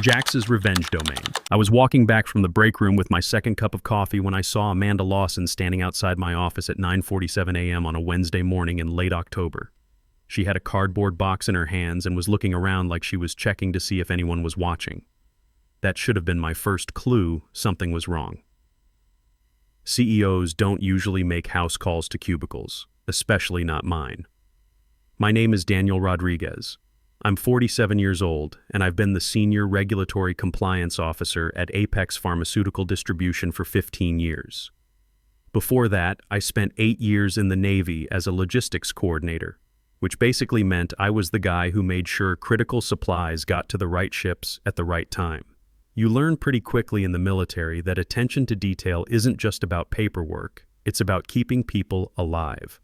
Jax's revenge domain. I was walking back from the break room with my second cup of coffee when I saw Amanda Lawson standing outside my office at 9:47 a.m. on a Wednesday morning in late October. She had a cardboard box in her hands and was looking around like she was checking to see if anyone was watching. That should have been my first clue something was wrong. CEOs don't usually make house calls to cubicles, especially not mine. My name is Daniel Rodriguez. I'm 47 years old, and I've been the Senior Regulatory Compliance Officer at Apex Pharmaceutical Distribution for 15 years. Before that, I spent 8 years in the Navy as a logistics coordinator, which basically meant I was the guy who made sure critical supplies got to the right ships at the right time. You learn pretty quickly in the military that attention to detail isn't just about paperwork, it's about keeping people alive.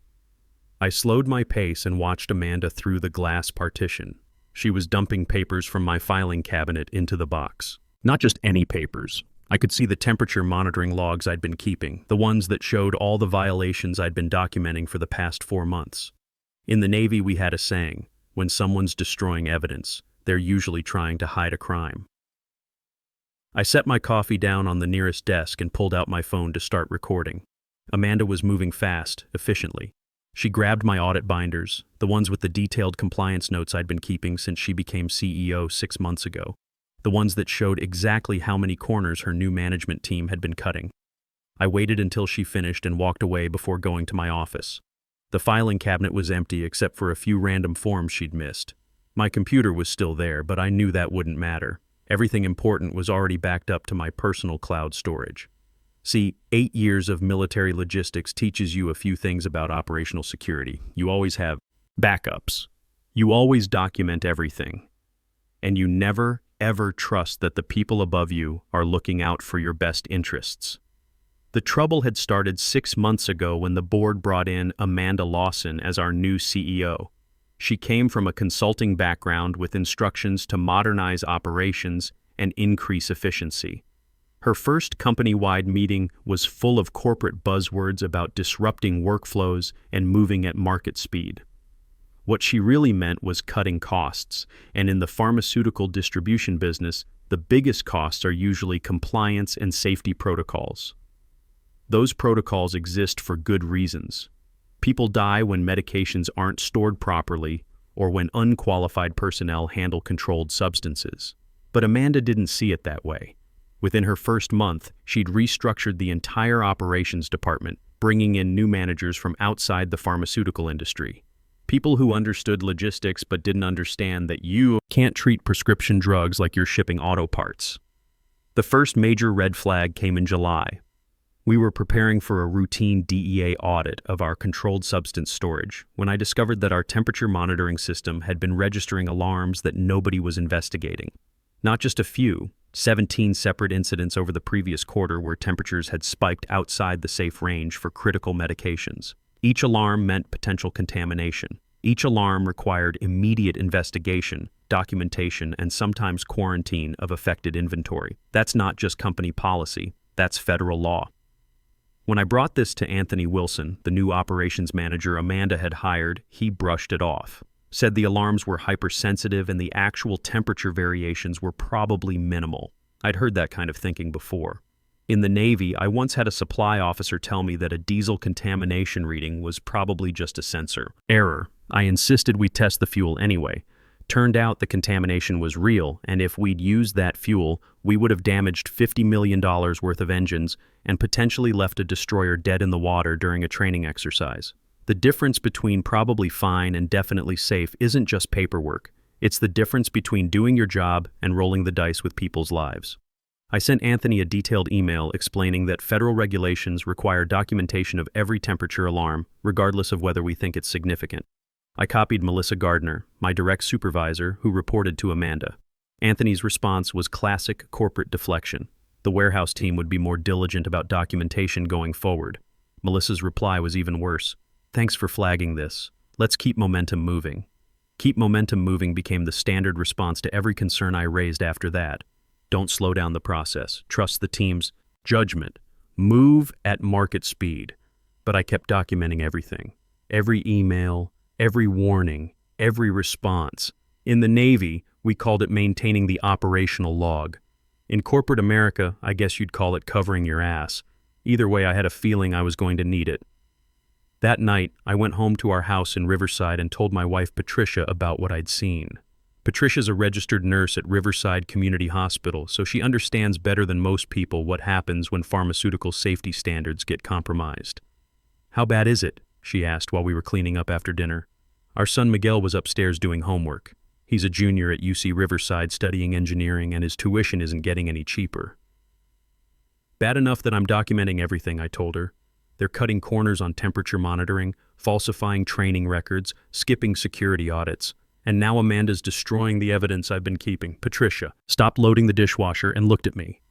I slowed my pace and watched Amanda through the glass partition. She was dumping papers from my filing cabinet into the box. Not just any papers. I could see the temperature monitoring logs I'd been keeping, the ones that showed all the violations I'd been documenting for the past 4 months. In the Navy, we had a saying, when someone's destroying evidence, they're usually trying to hide a crime. I set my coffee down on the nearest desk and pulled out my phone to start recording. Amanda was moving fast, efficiently. She grabbed my audit binders, the ones with the detailed compliance notes I'd been keeping since she became CEO 6 months ago, the ones that showed exactly how many corners her new management team had been cutting. I waited until she finished and walked away before going to my office. The filing cabinet was empty except for a few random forms she'd missed. My computer was still there, but I knew that wouldn't matter. Everything important was already backed up to my personal cloud storage. See, 8 years of military logistics teaches you a few things about operational security. You always have backups. You always document everything. And you never, ever trust that the people above you are looking out for your best interests. The trouble had started 6 months ago when the board brought in Amanda Lawson as our new CEO. She came from a consulting background with instructions to modernize operations and increase efficiency. Her first company-wide meeting was full of corporate buzzwords about disrupting workflows and moving at market speed. What she really meant was cutting costs, and in the pharmaceutical distribution business, the biggest costs are usually compliance and safety protocols. Those protocols exist for good reasons. People die when medications aren't stored properly or when unqualified personnel handle controlled substances. But Amanda didn't see it that way. Within her first month, she'd restructured the entire operations department, bringing in new managers from outside the pharmaceutical industry. People who understood logistics but didn't understand that you can't treat prescription drugs like you're shipping auto parts. The first major red flag came in July. We were preparing for a routine DEA audit of our controlled substance storage when I discovered that our temperature monitoring system had been registering alarms that nobody was investigating. Not just a few, 17 separate incidents over the previous quarter where temperatures had spiked outside the safe range for critical medications. Each alarm meant potential contamination. Each alarm required immediate investigation, documentation, and sometimes quarantine of affected inventory. That's not just company policy, that's federal law. When I brought this to Anthony Wilson, the new operations manager Amanda had hired, he brushed it off. Said the alarms were hypersensitive and the actual temperature variations were probably minimal. I'd heard that kind of thinking before. In the Navy, I once had a supply officer tell me that a diesel contamination reading was probably just a sensor error. I insisted we test the fuel anyway. Turned out the contamination was real, and if we'd used that fuel, we would have damaged $50 million worth of engines and potentially left a destroyer dead in the water during a training exercise. The difference between probably fine and definitely safe isn't just paperwork. It's the difference between doing your job and rolling the dice with people's lives. I sent Anthony a detailed email explaining that federal regulations require documentation of every temperature alarm, regardless of whether we think it's significant. I copied Melissa Gardner, my direct supervisor, who reported to Amanda. Anthony's response was classic corporate deflection. The warehouse team would be more diligent about documentation going forward. Melissa's reply was even worse. Thanks for flagging this. Let's keep momentum moving. Keep momentum moving became the standard response to every concern I raised after that. Don't slow down the process. Trust the team's judgment. Move at market speed. But I kept documenting everything. Every email, every warning, every response. In the Navy, We called it maintaining the operational log. In corporate America, I guess you'd call it covering your ass. Either way, I had a feeling I was going to need it. That night, I went home to our house in Riverside and told my wife Patricia about what I'd seen. Patricia's a registered nurse at Riverside Community Hospital, so she understands better than most people what happens when pharmaceutical safety standards get compromised. "How bad is it?" she asked while we were cleaning up after dinner. Our son Miguel was upstairs doing homework. He's a junior at UC Riverside studying engineering, and his tuition isn't getting any cheaper. "Bad enough that I'm documenting everything," I told her. "They're cutting corners on temperature monitoring, falsifying training records, skipping security audits. And now Amanda's destroying the evidence I've been keeping." Patricia stopped loading the dishwasher and looked at me.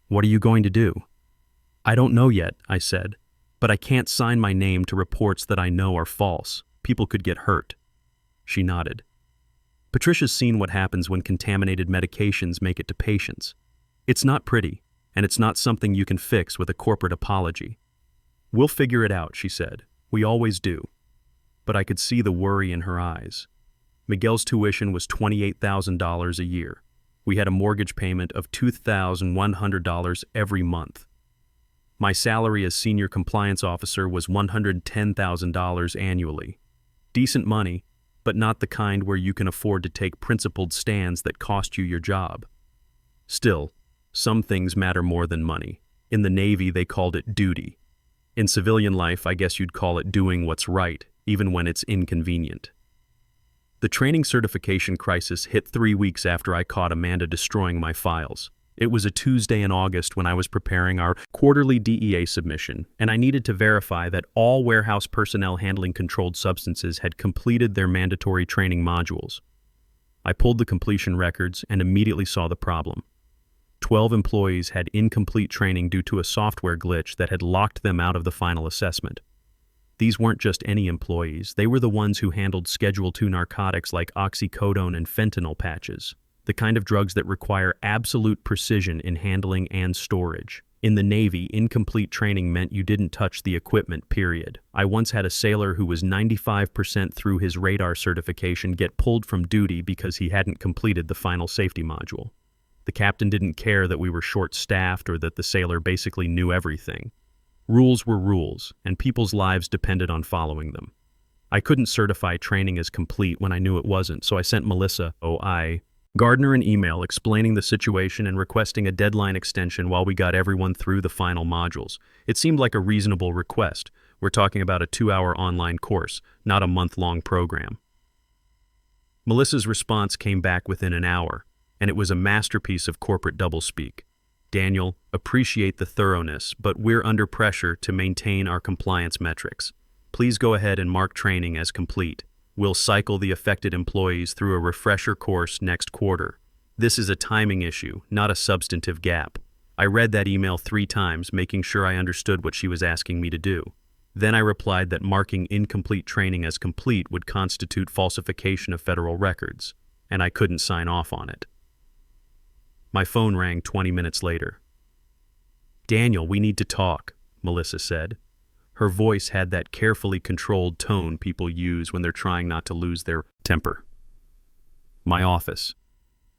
"What are you going to do?" "I don't know yet," I said, "but I can't sign my name to reports that I know are false. People could get hurt." She nodded. "Patricia's seen what happens when contaminated medications make it to patients. It's not pretty, and it's not something you can fix with a corporate apology." "We'll figure it out," she said. "We always do." But I could see the worry in her eyes. Miguel's tuition was $28,000 a year. We had a mortgage payment of $2,100 every month. My salary as senior compliance officer was $110,000 annually. Decent money, but not the kind where you can afford to take principled stands that cost you your job. Still, some things matter more than money. In the Navy, they called it duty. In civilian life, I guess you'd call it doing what's right, even when it's inconvenient. The training certification crisis hit 3 weeks after I caught Amanda destroying my files. It was a Tuesday in August when I was preparing our quarterly DEA submission, and I needed to verify that all warehouse personnel handling controlled substances had completed their mandatory training modules. I pulled the completion records and immediately saw the problem. 12 employees had incomplete training due to a software glitch that had locked them out of the final assessment. These weren't just any employees, they were the ones who handled Schedule II narcotics like oxycodone and fentanyl patches, the kind of drugs that require absolute precision in handling and storage. In the Navy, incomplete training meant you didn't touch the equipment, period. I once had a sailor who was 95% through his radar certification get pulled from duty because he hadn't completed the final safety module. The captain didn't care that we were short-staffed or that the sailor basically knew everything. Rules were rules, and people's lives depended on following them. I couldn't certify training as complete when I knew it wasn't, so I sent Melissa, Gardner, an email explaining the situation and requesting a deadline extension while we got everyone through the final modules. It seemed like a reasonable request. We're talking about a 2-hour online course, not a month-long program. Melissa's response came back within an hour, and it was a masterpiece of corporate doublespeak. "Daniel, appreciate the thoroughness, but we're under pressure to maintain our compliance metrics. Please go ahead and mark training as complete. We'll cycle the affected employees through a refresher course next quarter. This is a timing issue, not a substantive gap." I read that email 3 times, making sure I understood what she was asking me to do. Then I replied that marking incomplete training as complete would constitute falsification of federal records, and I couldn't sign off on it. My phone rang 20 minutes later. "Daniel, we need to talk," Melissa said. Her voice had that carefully controlled tone people use when they're trying not to lose their temper. "My office,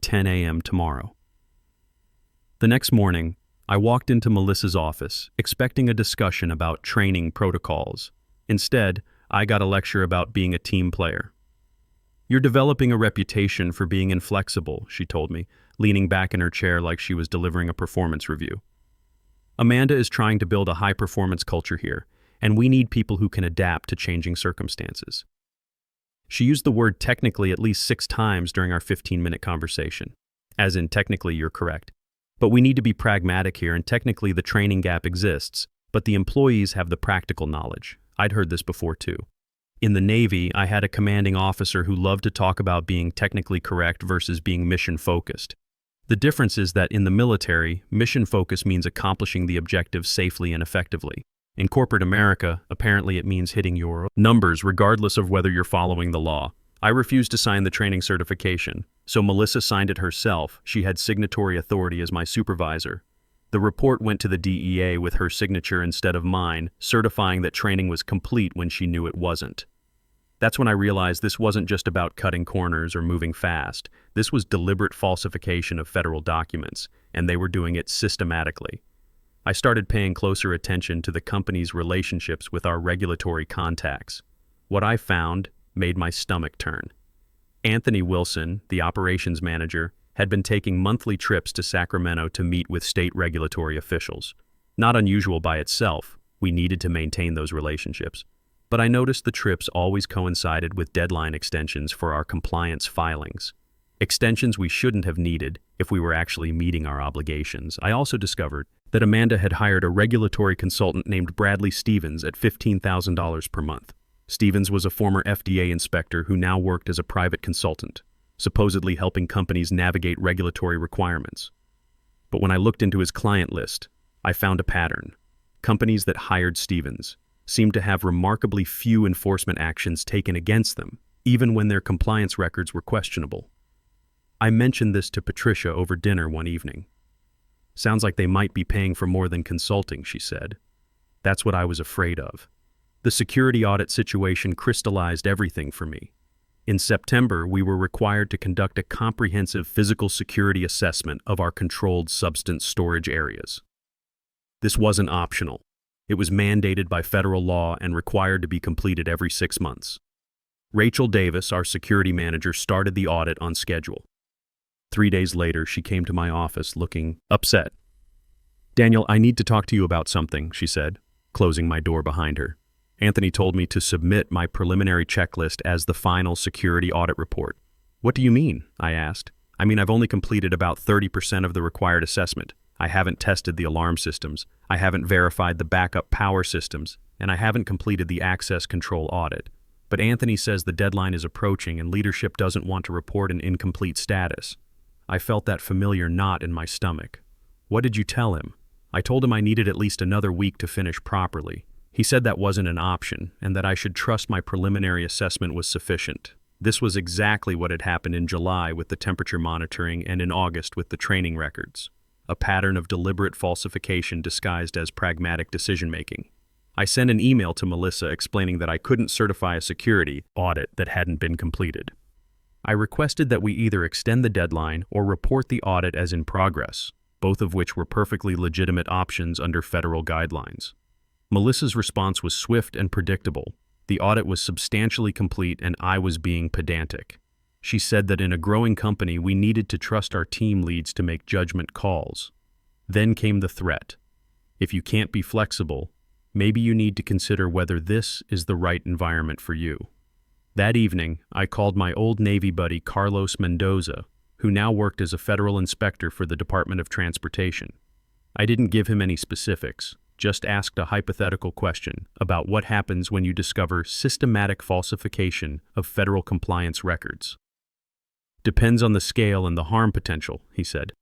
10 a.m. tomorrow." The next morning, I walked into Melissa's office, expecting a discussion about training protocols. Instead, I got a lecture about being a team player. "You're developing a reputation for being inflexible," she told me, leaning back in her chair like she was delivering a performance review. "Amanda is trying to build a high-performance culture here, and we need people who can adapt to changing circumstances." She used the word technically at least 6 times during our 15-minute conversation. As in, technically, you're correct. But we need to be pragmatic here, and technically the training gap exists, but the employees have the practical knowledge. I'd heard this before too. In the Navy, I had a commanding officer who loved to talk about being technically correct versus being mission-focused. The difference is that in the military, mission focus means accomplishing the objective safely and effectively. In corporate America, apparently it means hitting your numbers regardless of whether you're following the law. I refused to sign the training certification, so Melissa signed it herself. She had signatory authority as my supervisor. The report went to the DEA with her signature instead of mine, certifying that training was complete when she knew it wasn't. That's when I realized this wasn't just about cutting corners or moving fast. This was deliberate falsification of federal documents, and they were doing it systematically. I started paying closer attention to the company's relationships with our regulatory contacts. What I found made my stomach turn. Anthony Wilson, the operations manager, had been taking monthly trips to Sacramento to meet with state regulatory officials. Not unusual by itself, we needed to maintain those relationships. But I noticed the trips always coincided with deadline extensions for our compliance filings. Extensions we shouldn't have needed if we were actually meeting our obligations. I also discovered that Amanda had hired a regulatory consultant named Bradley Stevens at $15,000 per month. Stevens was a former FDA inspector who now worked as a private consultant, supposedly helping companies navigate regulatory requirements. But when I looked into his client list, I found a pattern. Companies that hired Stevens seemed to have remarkably few enforcement actions taken against them, even when their compliance records were questionable. I mentioned this to Patricia over dinner one evening. "Sounds like they might be paying for more than consulting," she said. That's what I was afraid of. The security audit situation crystallized everything for me. In September, we were required to conduct a comprehensive physical security assessment of our controlled substance storage areas. This wasn't optional. It was mandated by federal law and required to be completed every 6 months. Rachel Davis, our security manager, started the audit on schedule. 3 days later, she came to my office looking upset. "Daniel, I need to talk to you about something," she said, closing my door behind her. "Anthony told me to submit my preliminary checklist as the final security audit report." "What do you mean?" I asked. "I mean, I've only completed about 30% of the required assessment. I haven't tested the alarm systems, I haven't verified the backup power systems, and I haven't completed the access control audit. But Anthony says the deadline is approaching and leadership doesn't want to report an incomplete status." I felt that familiar knot in my stomach. "What did you tell him?" "I told him I needed at least another week to finish properly. He said that wasn't an option, and that I should trust my preliminary assessment was sufficient." This was exactly what had happened in July with the temperature monitoring and in August with the training records. A pattern of deliberate falsification disguised as pragmatic decision-making. I sent an email to Melissa explaining that I couldn't certify a security audit that hadn't been completed. I requested that we either extend the deadline or report the audit as in progress, both of which were perfectly legitimate options under federal guidelines. Melissa's response was swift and predictable. The audit was substantially complete and I was being pedantic. She said that in a growing company we needed to trust our team leads to make judgment calls. Then came the threat. "If you can't be flexible, maybe you need to consider whether this is the right environment for you." That evening, I called my old Navy buddy Carlos Mendoza, who now worked as a federal inspector for the Department of Transportation. I didn't give him any specifics, just asked a hypothetical question about what happens when you discover systematic falsification of federal compliance records. "Depends on the scale and the harm potential," he said.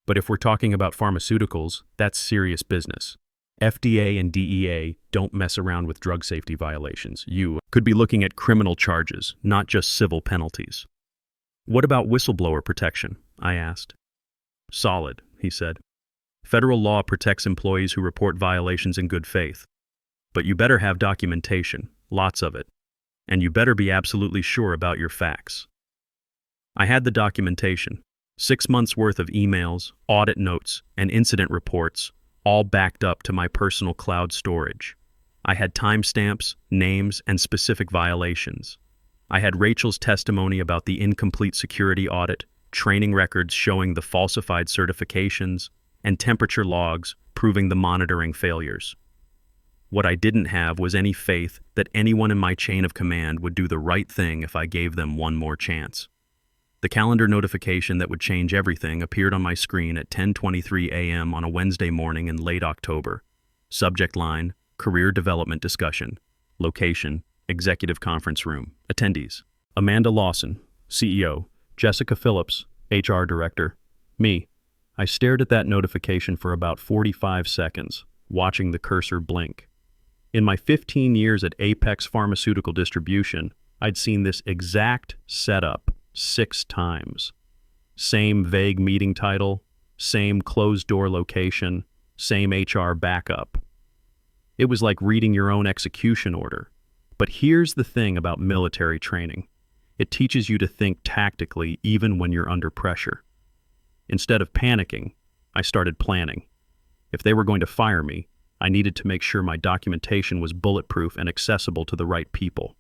"But if we're talking about pharmaceuticals, that's serious business. FDA and DEA don't mess around with drug safety violations. You could be looking at criminal charges, not just civil penalties." "What about whistleblower protection?" I asked. "Solid," he said. "Federal law protects employees who report violations in good faith. But you better have documentation, lots of it. And you better be absolutely sure about your facts." I had the documentation, 6 months worth of emails, audit notes, and incident reports, all backed up to my personal cloud storage. I had timestamps, names, and specific violations. I had Rachel's testimony about the incomplete security audit, training records showing the falsified certifications, and temperature logs proving the monitoring failures. What I didn't have was any faith that anyone in my chain of command would do the right thing if I gave them one more chance. The calendar notification that would change everything appeared on my screen at 10:23 a.m. on a Wednesday morning in late October. Subject line, Career Development Discussion. Location, Executive Conference Room. Attendees, Amanda Lawson, CEO, Jessica Phillips, HR Director, me. I stared at that notification for about 45 seconds, watching the cursor blink. In my 15 years at Apex Pharmaceutical Distribution, I'd seen this exact setup 6 times. Same vague meeting title, same closed-door location, same HR backup. It was like reading your own execution order. But here's the thing about military training. It teaches you to think tactically even when you're under pressure. Instead of panicking, I started planning. If they were going to fire me, I needed to make sure my documentation was bulletproof and accessible to the right people.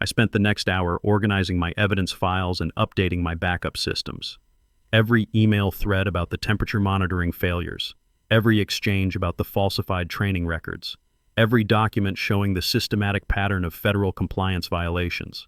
I spent the next hour organizing my evidence files and updating my backup systems. Every email thread about the temperature monitoring failures, every exchange about the falsified training records, every document showing the systematic pattern of federal compliance violations.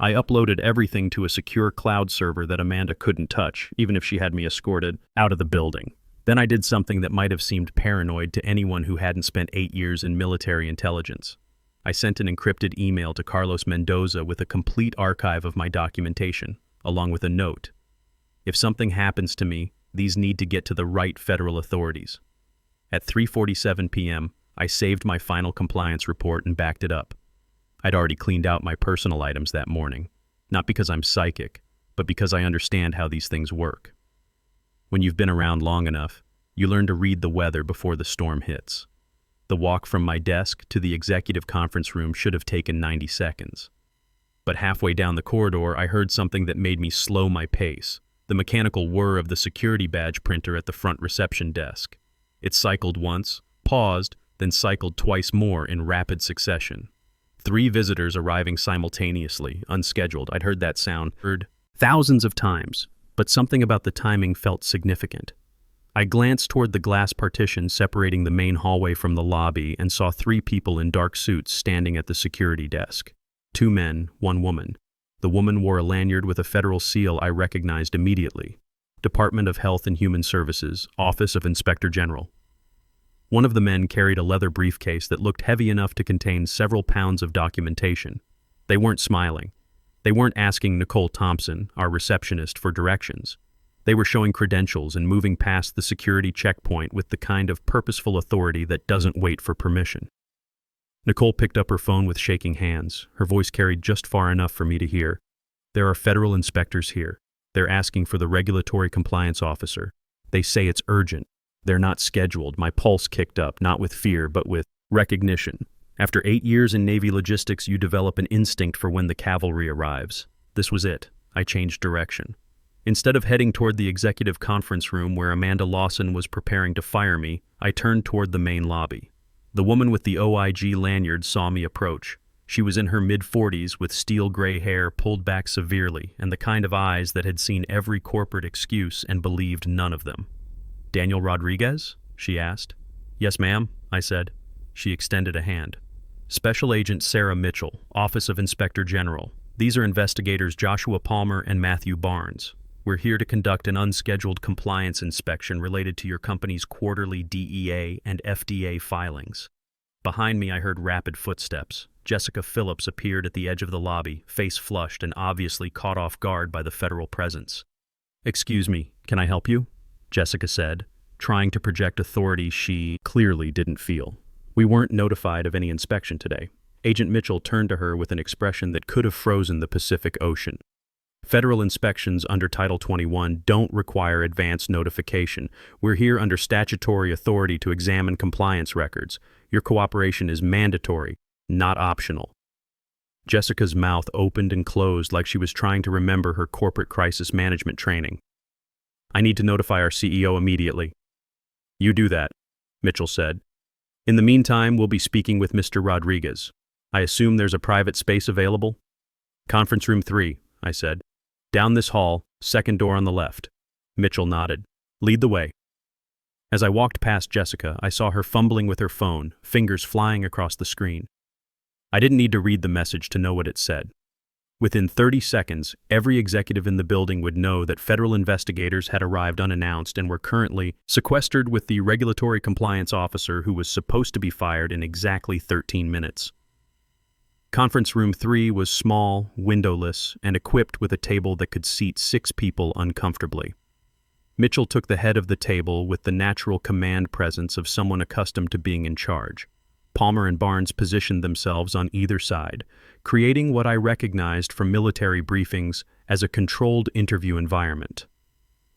I uploaded everything to a secure cloud server that Amanda couldn't touch, even if she had me escorted out of the building. Then I did something that might have seemed paranoid to anyone who hadn't spent 8 years in military intelligence. I sent an encrypted email to Carlos Mendoza with a complete archive of my documentation, along with a note. If something happens to me, these need to get to the right federal authorities. At 3:47 p.m., I saved my final compliance report and backed it up. I'd already cleaned out my personal items that morning, not because I'm psychic, but because I understand how these things work. When you've been around long enough, you learn to read the weather before the storm hits. The walk from my desk to the executive conference room should have taken 90 seconds. But halfway down the corridor, I heard something that made me slow my pace, the mechanical whir of the security badge printer at the front reception desk. It cycled once, paused, then cycled twice more in rapid succession. 3 visitors arriving simultaneously, unscheduled. I'd heard that sound thousands of times, but something about the timing felt significant. I glanced toward the glass partition separating the main hallway from the lobby and saw 3 people in dark suits standing at the security desk. 2 men, 1 woman. The woman wore a lanyard with a federal seal I recognized immediately. Department of Health and Human Services, Office of Inspector General. One of the men carried a leather briefcase that looked heavy enough to contain several pounds of documentation. They weren't smiling. They weren't asking Nicole Thompson, our receptionist, for directions. They were showing credentials and moving past the security checkpoint with the kind of purposeful authority that doesn't wait for permission. Nicole picked up her phone with shaking hands. Her voice carried just far enough for me to hear. There are federal inspectors here. They're asking for the regulatory compliance officer. They say it's urgent. They're not scheduled. My pulse kicked up, not with fear, but with recognition. After 8 years in Navy logistics, you develop an instinct for when the cavalry arrives. This was it. I changed direction. Instead of heading toward the executive conference room where Amanda Lawson was preparing to fire me, I turned toward the main lobby. The woman with the OIG lanyard saw me approach. She was in her mid-40s with steel gray hair pulled back severely and the kind of eyes that had seen every corporate excuse and believed none of them. "Daniel Rodriguez?" she asked. "Yes, ma'am," I said. She extended a hand. "Special Agent Sarah Mitchell, Office of Inspector General. These are investigators Joshua Palmer and Matthew Barnes. We're here to conduct an unscheduled compliance inspection related to your company's quarterly DEA and FDA filings." Behind me, I heard rapid footsteps. Jessica Phillips appeared at the edge of the lobby, face flushed and obviously caught off guard by the federal presence. "Excuse me, can I help you?" Jessica said, trying to project authority she clearly didn't feel. "We weren't notified of any inspection today." Agent Mitchell turned to her with an expression that could have frozen the Pacific Ocean. "Federal inspections under Title 21 don't require advance notification. We're here under statutory authority to examine compliance records. Your cooperation is mandatory, not optional." Jessica's mouth opened and closed like she was trying to remember her corporate crisis management training. "I need to notify our CEO immediately." "You do that," Mitchell said. "In the meantime, we'll be speaking with Mr. Rodriguez. I assume there's a private space available?" "Conference room 3, I said. "Down this hall, second door on the left." Mitchell nodded. "Lead the way." As I walked past Jessica, I saw her fumbling with her phone, fingers flying across the screen. I didn't need to read the message to know what it said. Within 30 seconds, every executive in the building would know that federal investigators had arrived unannounced and were currently sequestered with the regulatory compliance officer who was supposed to be fired in exactly 13 minutes. Conference room 3 was small, windowless, and equipped with a table that could seat 6 people uncomfortably. Mitchell took the head of the table with the natural command presence of someone accustomed to being in charge. Palmer and Barnes positioned themselves on either side, creating what I recognized from military briefings as a controlled interview environment.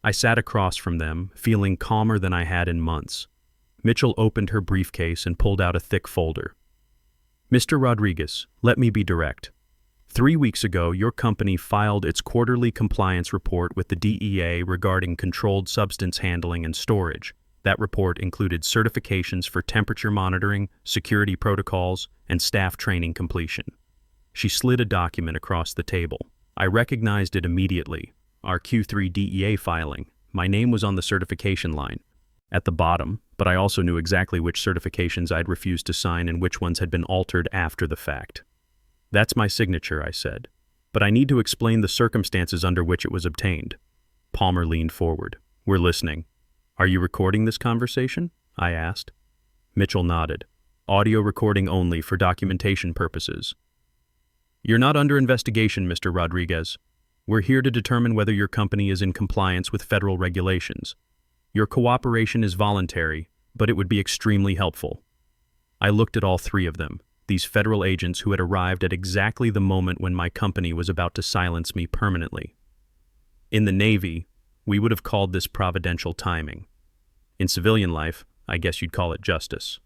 I sat across from them, feeling calmer than I had in months. Mitchell opened her briefcase and pulled out a thick folder. Mr. Rodriguez, let me be direct. 3 weeks ago, your company filed its quarterly compliance report with the DEA regarding controlled substance handling and storage. That report included certifications for temperature monitoring, security protocols, and staff training completion. She slid a document across the table. I recognized it immediately. Our Q3 DEA filing. My name was on the certification line at the bottom, but I also knew exactly which certifications I'd refused to sign and which ones had been altered after the fact. That's my signature, I said, but I need to explain the circumstances under which it was obtained. Palmer leaned forward. We're listening. Are you recording this conversation? I asked. Mitchell nodded. Audio recording only for documentation purposes. You're not under investigation, Mr. Rodriguez. We're here to determine whether your company is in compliance with federal regulations. Your cooperation is voluntary, but it would be extremely helpful. I looked at all three of them, these federal agents who had arrived at exactly the moment when my company was about to silence me permanently. In the Navy, we would have called this providential timing. In civilian life, I guess you'd call it justice.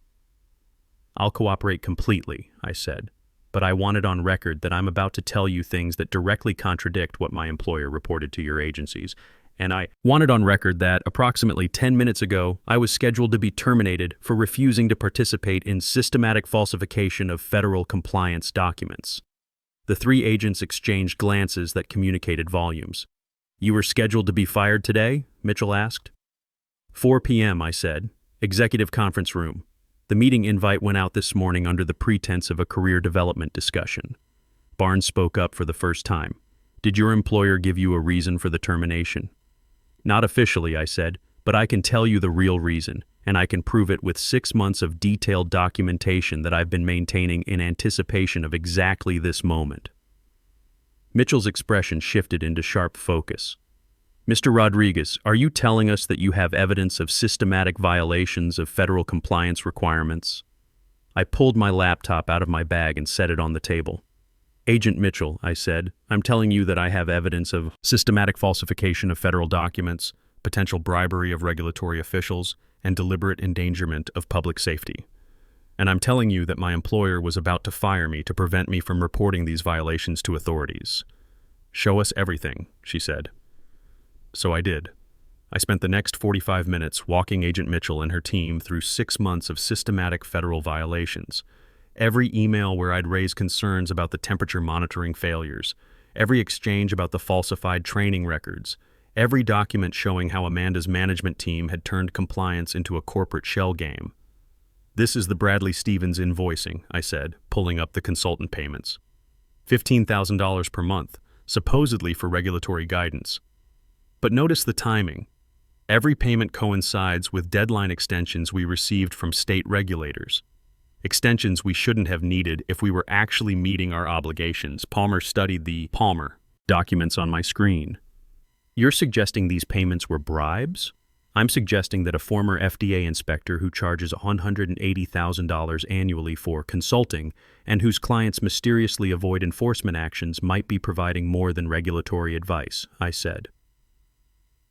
I'll cooperate completely, I said, but I want it on record that I'm about to tell you things that directly contradict what my employer reported to your agencies, and I want it on record that approximately 10 minutes ago, I was scheduled to be terminated for refusing to participate in systematic falsification of federal compliance documents. The three agents exchanged glances that communicated volumes. You were scheduled to be fired today? Mitchell asked. 4 p.m., I said. Executive conference room. The meeting invite went out this morning under the pretense of a career development discussion. Barnes spoke up for the first time. Did your employer give you a reason for the termination? Not officially, I said, but I can tell you the real reason, and I can prove it with 6 months of detailed documentation that I've been maintaining in anticipation of exactly this moment. Mitchell's expression shifted into sharp focus. Mr. Rodriguez, are you telling us that you have evidence of systematic violations of federal compliance requirements? I pulled my laptop out of my bag and set it on the table. Agent Mitchell, I said, I'm telling you that I have evidence of systematic falsification of federal documents, potential bribery of regulatory officials, and deliberate endangerment of public safety. And I'm telling you that my employer was about to fire me to prevent me from reporting these violations to authorities. Show us everything, she said. So I did. I spent the next 45 minutes walking Agent Mitchell and her team through 6 months of systematic federal violations. Every email where I'd raised concerns about the temperature monitoring failures, every exchange about the falsified training records, every document showing how Amanda's management team had turned compliance into a corporate shell game. This is the Bradley Stevens invoicing, I said, pulling up the consultant payments. $15,000 per month, supposedly for regulatory guidance. But notice the timing. Every payment coincides with deadline extensions we received from state regulators. Extensions we shouldn't have needed if we were actually meeting our obligations. Palmer studied the documents on my screen. You're suggesting these payments were bribes? I'm suggesting that a former FDA inspector who charges $180,000 annually for consulting and whose clients mysteriously avoid enforcement actions might be providing more than regulatory advice, I said.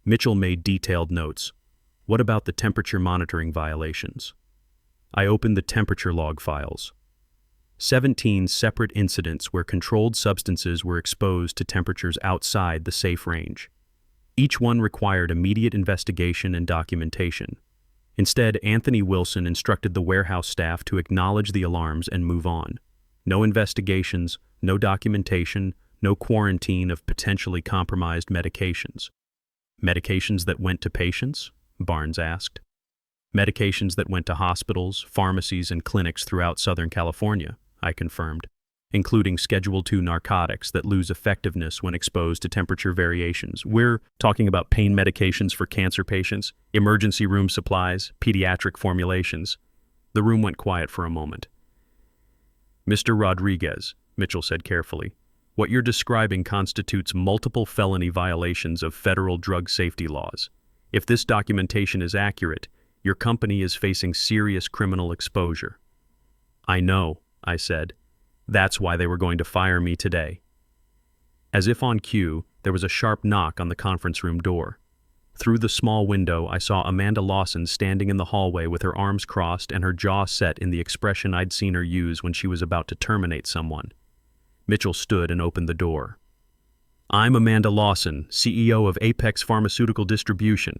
Mitchell made detailed notes. What about the temperature monitoring violations? I opened the temperature log files. 17 separate incidents where controlled substances were exposed to temperatures outside the safe range. Each one required immediate investigation and documentation. Instead, Anthony Wilson instructed the warehouse staff to acknowledge the alarms and move on. No investigations, no documentation, no quarantine of potentially compromised medications. Medications that went to patients? Barnes asked. Medications that went to hospitals, pharmacies, and clinics throughout Southern California, I confirmed, including Schedule II narcotics that lose effectiveness when exposed to temperature variations. We're talking about pain medications for cancer patients, emergency room supplies, pediatric formulations. The room went quiet for a moment. Mr. Rodriguez, Mitchell said carefully, what you're describing constitutes multiple felony violations of federal drug safety laws. If this documentation is accurate, your company is facing serious criminal exposure. I know, I said. That's why they were going to fire me today. As if on cue, there was a sharp knock on the conference room door. Through the small window, I saw Amanda Lawson standing in the hallway with her arms crossed and her jaw set in the expression I'd seen her use when she was about to terminate someone. Mitchell stood and opened the door. "I'm Amanda Lawson, CEO of Apex Pharmaceutical Distribution,"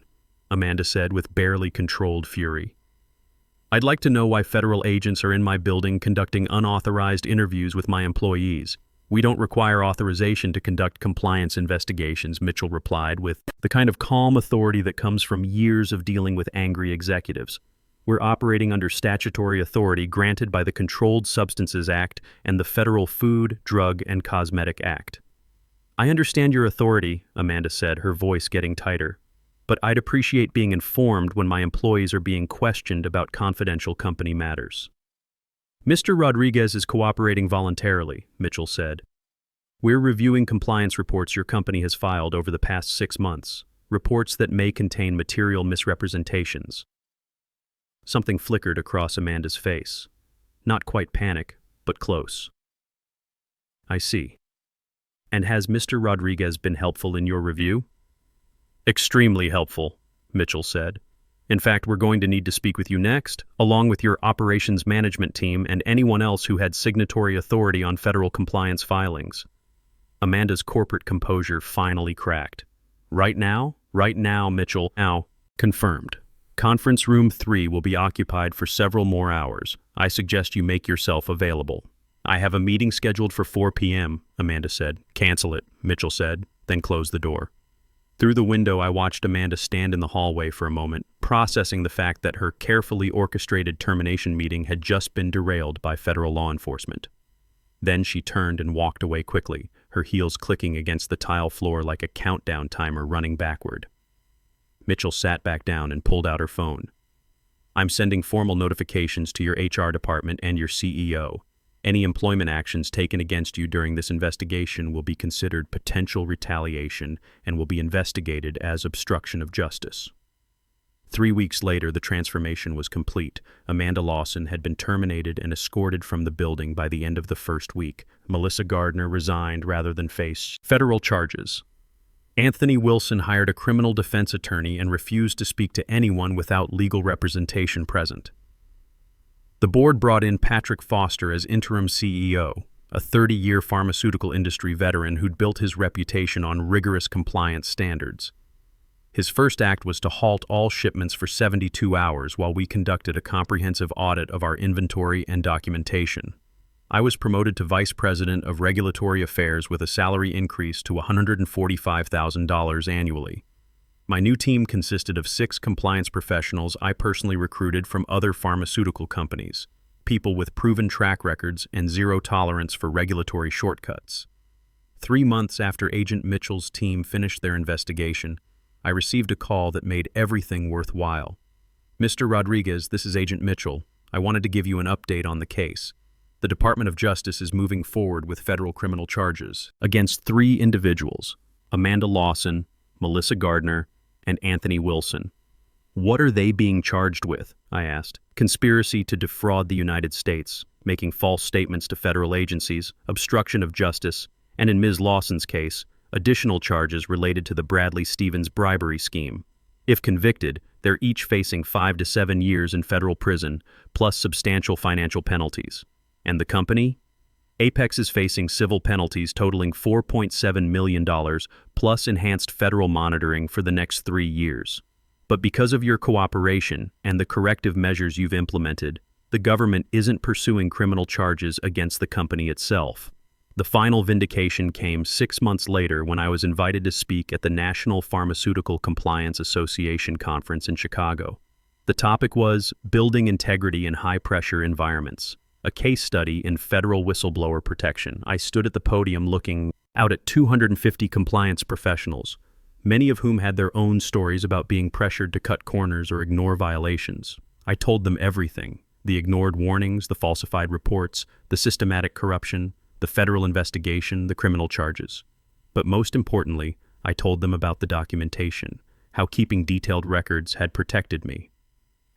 Amanda said with barely controlled fury. "I'd like to know why federal agents are in my building conducting unauthorized interviews with my employees. We don't require authorization to conduct compliance investigations," Mitchell replied with the kind of calm authority that comes from years of dealing with angry executives. "We're operating under statutory authority granted by the Controlled Substances Act and the Federal Food, Drug, and Cosmetic Act." "I understand your authority," Amanda said, her voice getting tighter. "But I'd appreciate being informed when my employees are being questioned about confidential company matters." "Mr. Rodriguez is cooperating voluntarily," Mitchell said. "We're reviewing compliance reports your company has filed over the past 6 months, reports that may contain material misrepresentations." Something flickered across Amanda's face. Not quite panic, but close. "I see. And has Mr. Rodriguez been helpful in your review?" "Extremely helpful," Mitchell said. "In fact, we're going to need to speak with you next, along with your operations management team and anyone else who had signatory authority on federal compliance filings." Amanda's corporate composure finally cracked. Right now, Mitchell." "Now." "Confirmed. Conference room 3 will be occupied for several more hours. I suggest you make yourself available." "I have a meeting scheduled for 4 p.m., Amanda said. "Cancel it," Mitchell said, then closed the door. Through the window, I watched Amanda stand in the hallway for a moment, processing the fact that her carefully orchestrated termination meeting had just been derailed by federal law enforcement. Then she turned and walked away quickly, her heels clicking against the tile floor like a countdown timer running backward. Mitchell sat back down and pulled out her phone. "I'm sending formal notifications to your HR department and your CEO. Any employment actions taken against you during this investigation will be considered potential retaliation and will be investigated as obstruction of justice." 3 weeks later, the transformation was complete. Amanda Lawson had been terminated and escorted from the building by the end of the first week. Melissa Gardner resigned rather than face federal charges. Anthony Wilson hired a criminal defense attorney and refused to speak to anyone without legal representation present. The board brought in Patrick Foster as interim CEO, a 30-year pharmaceutical industry veteran who'd built his reputation on rigorous compliance standards. His first act was to halt all shipments for 72 hours while we conducted a comprehensive audit of our inventory and documentation. I was promoted to Vice President of Regulatory Affairs with a salary increase to $145,000 annually. My new team consisted of 6 compliance professionals I personally recruited from other pharmaceutical companies, people with proven track records and zero tolerance for regulatory shortcuts. 3 months after Agent Mitchell's team finished their investigation, I received a call that made everything worthwhile. "Mr. Rodriguez, this is Agent Mitchell. I wanted to give you an update on the case. The Department of Justice is moving forward with federal criminal charges against 3 individuals, Amanda Lawson, Melissa Gardner, and Anthony Wilson." "What are they being charged with?" I asked. "Conspiracy to defraud the United States, making false statements to federal agencies, obstruction of justice, and in Ms. Lawson's case, additional charges related to the Bradley Stevens bribery scheme. If convicted, they're each facing 5 to 7 years in federal prison, plus substantial financial penalties. And the company? Apex is facing civil penalties totaling $4.7 million, plus enhanced federal monitoring for the next 3 years. But because of your cooperation and the corrective measures you've implemented, the government isn't pursuing criminal charges against the company itself." The final vindication came 6 months later when I was invited to speak at the National Pharmaceutical Compliance Association conference in Chicago. The topic was Building Integrity in High-Pressure Environments, a case study in federal whistleblower protection. I stood at the podium looking out at 250 compliance professionals, many of whom had their own stories about being pressured to cut corners or ignore violations. I told them everything: the ignored warnings, the falsified reports, the systematic corruption, the federal investigation, the criminal charges. But most importantly, I told them about the documentation, how keeping detailed records had protected me,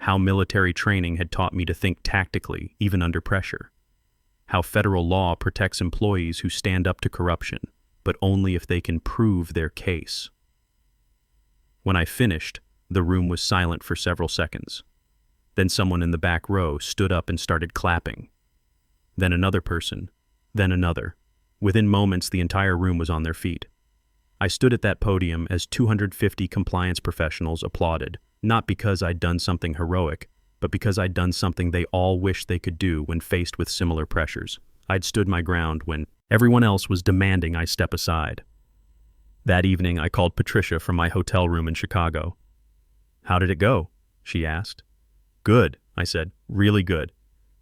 how military training had taught me to think tactically, even under pressure, how federal law protects employees who stand up to corruption, but only if they can prove their case. When I finished, the room was silent for several seconds. Then someone in the back row stood up and started clapping. Then another person, then another. Within moments, the entire room was on their feet. I stood at that podium as 250 compliance professionals applauded, not because I'd done something heroic, but because I'd done something they all wished they could do when faced with similar pressures. I'd stood my ground when everyone else was demanding I step aside. That evening, I called Patricia from my hotel room in Chicago. "How did it go?" she asked. "Good," I said, "really good.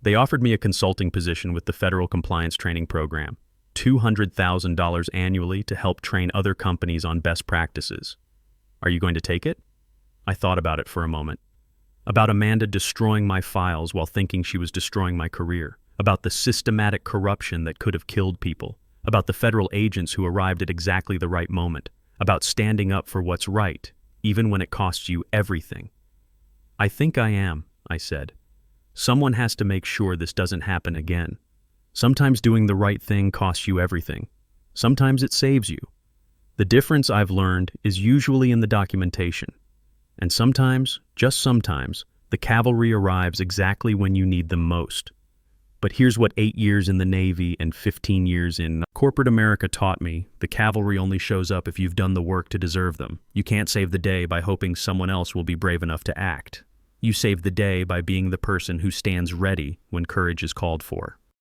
They offered me a consulting position with the Federal Compliance Training Program, $200,000 annually to help train other companies on best practices. Are you going to take it?" I thought about it for a moment. About Amanda destroying my files while thinking she was destroying my career. About the systematic corruption that could have killed people. About the federal agents who arrived at exactly the right moment. About standing up for what's right, even when it costs you everything. "I think I am," I said. "Someone has to make sure this doesn't happen again. Sometimes doing the right thing costs you everything. Sometimes it saves you. The difference I've learned is usually in the documentation. And sometimes, just sometimes, the cavalry arrives exactly when you need them most. But here's what 8 years in the Navy and 15 years in corporate America taught me: the cavalry only shows up if you've done the work to deserve them. You can't save the day by hoping someone else will be brave enough to act. You save the day by being the person who stands ready when courage is called for."